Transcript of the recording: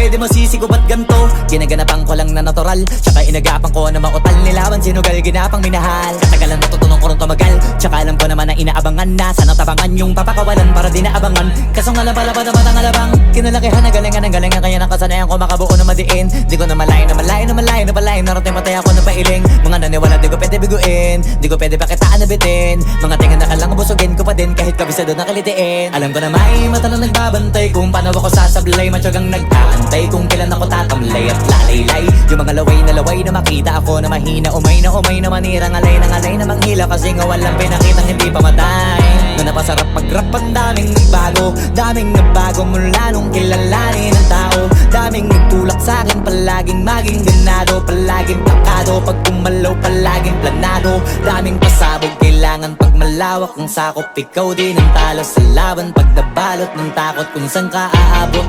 di mo sisigo ba't ganto? Ginaganapan ko lang na natural, tsaka inagapan ko na mautal. Nilawan sinugal, ginapang minahal. Katagalan natutunan ko rin tumagal, tsaka alam ko naman na inaabangan na sana tabangan yung papakawalan para di naabangan. Kaso nga lang pala ba naman ang alabang kinalakihan na galingan kaya nakasanayan ko makabuo na madiin. Di ko na malayo na malayo na malayo na malayo. Narating matay ako na pailing. Mga naniwala di ko pwede biguin, di ko pwede pakitaan na bitin. Mga tingan na kalang busugin ko pa din kahit kabisado na kalitiin. Alam ko na may mata na nagbabantay kung paano ako sasablay. Matyagang nag-aantay kung kailan ako tatamlay at lalaylay. Yung mga laway na makita ako na mahina. Umay na manirang alay na manghila. Kasi nga walang pinakitang hindi pamatay. Na napasarap mag-rap ang daming nagbago mula nung kilalanin ang tao. Daming nagtulak sa'kin, palaging maging ganado. Palaging pakado, pag kumalaw palaging planado. Daming pasabog, kailangan pag malawak ang sakop. Ikaw din ang talo sa laban pag nabalot ng takot kung saan ka aabot.